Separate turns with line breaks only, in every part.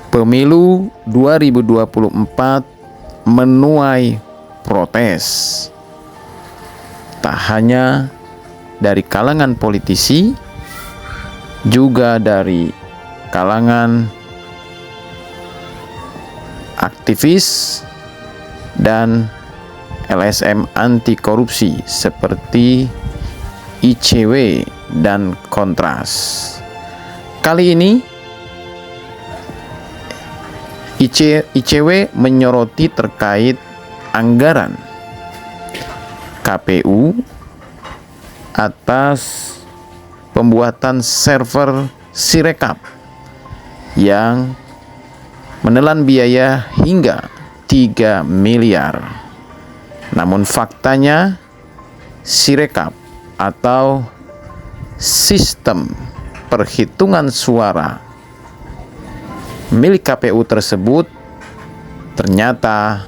Pemilu 2024 menuai protes, tak hanya dari kalangan politisi, juga dari kalangan aktivis dan LSM anti korupsi seperti ICW dan Kontras. Kali ini ICW menyoroti terkait anggaran KPU atas pembuatan server Sirekap yang menelan biaya hingga 3 miliar. Namun faktanya Sirekap atau sistem perhitungan suara milik KPU tersebut ternyata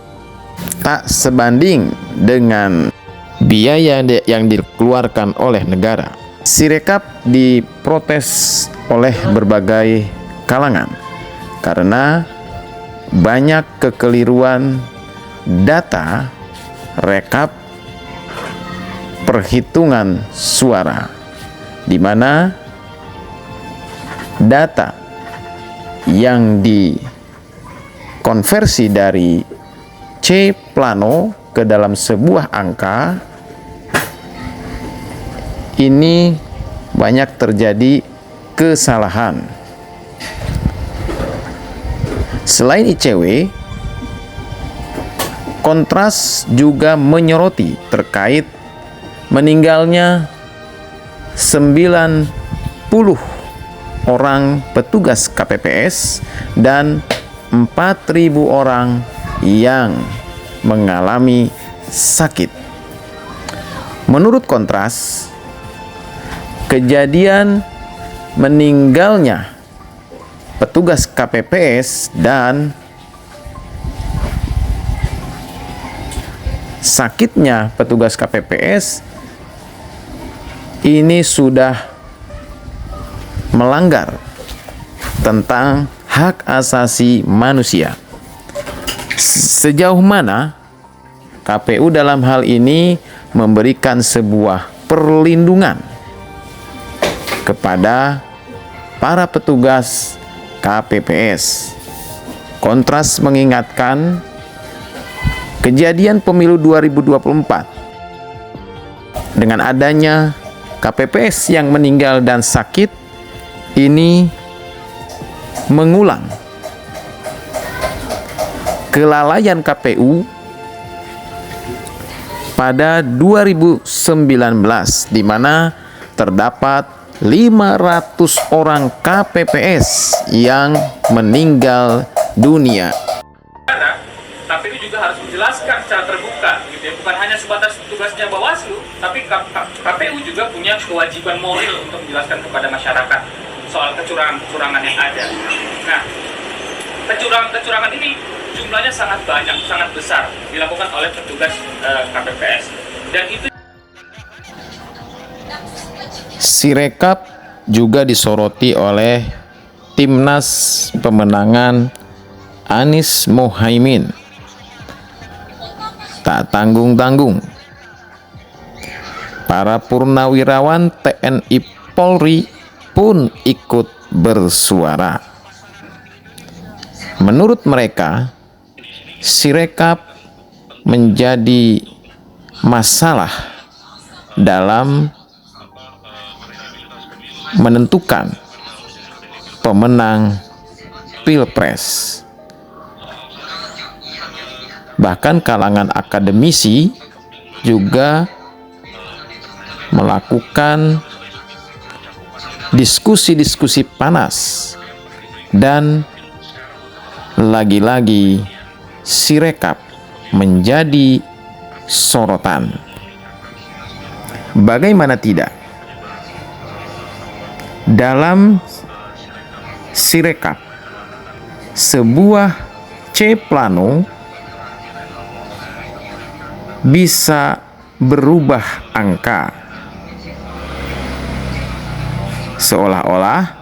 tak sebanding dengan biaya yang dikeluarkan oleh negara. Sirekap diprotes oleh berbagai kalangan karena banyak kekeliruan data rekap perhitungan suara, di mana data yang dikonversi dari C plano ke dalam sebuah angka ini banyak terjadi kesalahan. Selain ICW, Kontras juga menyoroti terkait meninggalnya 90 orang petugas KPPS dan 4.000 orang yang mengalami sakit. Menurut Kontras, kejadian meninggalnya petugas KPPS dan sakitnya petugas KPPS ini sudah melanggar tentang hak asasi manusia. Sejauh mana KPU dalam hal ini memberikan sebuah perlindungan kepada para petugas KPPS. Kontras mengingatkan kejadian pemilu 2024 dengan adanya KPPS yang meninggal dan sakit ini mengulang kelalaian KPU pada 2019 di mana terdapat 500 orang KPPS yang meninggal dunia.
KPU juga harus menjelaskan secara terbuka, gitu ya. Bukan hanya sebatas tugasnya Bawaslu, tapi KPU juga punya kewajiban moral untuk menjelaskan kepada masyarakat soal kecurangan yang ada. Nah, kecurangan ini jumlahnya sangat banyak, sangat besar dilakukan oleh petugas KPPS, dan itu
Sirekap juga disoroti oleh Timnas Pemenangan Anies Mohaimin. Tak tanggung-tanggung, para purnawirawan TNI Polri pun ikut bersuara. Menurut mereka, Sirekap menjadi masalah dalam menentukan pemenang Pilpres. Bahkan kalangan akademisi juga melakukan diskusi-diskusi panas, dan lagi-lagi Sirekap menjadi sorotan. Bagaimana tidak? Dalam Sirekap, sebuah C plano bisa berubah angka, seolah-olah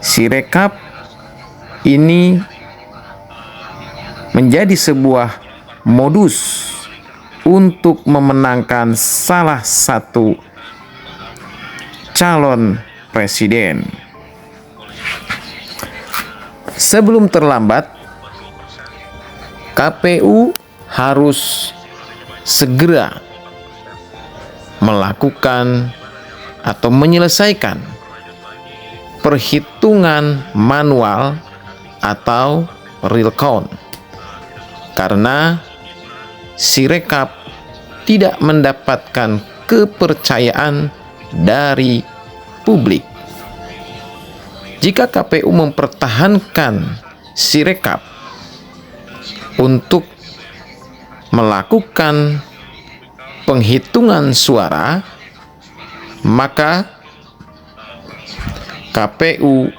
Sirekap ini menjadi sebuah modus untuk memenangkan salah satu calon presiden. Sebelum terlambat, KPU harus segera melakukan atau menyelesaikan perhitungan manual atau real count, karena Sirekap tidak mendapatkan kepercayaan dari publik. Jika KPU mempertahankan Sirekap untuk melakukan penghitungan suara, maka KPU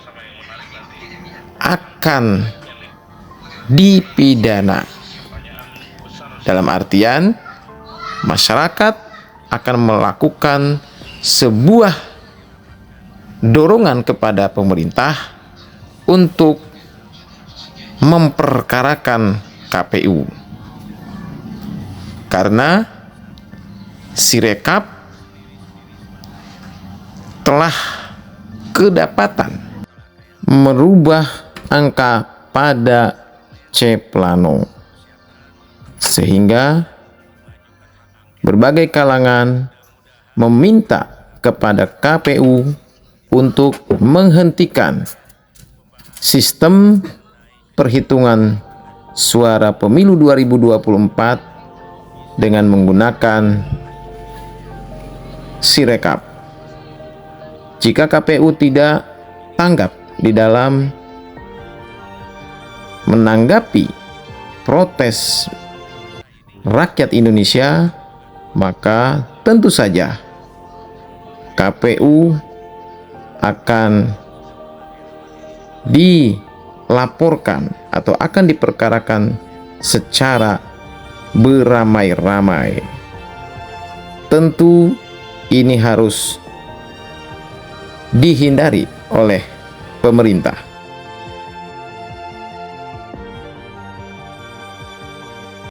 akan dipidana. Dalam artian, masyarakat akan melakukan sebuah dorongan kepada pemerintah untuk memperkarakan KPU, karena Sirekap telah kedapatan merubah angka pada C Plano, sehingga berbagai kalangan meminta kepada KPU untuk menghentikan sistem perhitungan suara pemilu 2024 dengan menggunakan Sirekap. Jika KPU tidak tanggap di dalam menanggapi protes rakyat Indonesia, maka tentu saja KPU akan dilaporkan atau akan diperkarakan secara beramai-ramai. Tentu ini harus dihindari oleh pemerintah.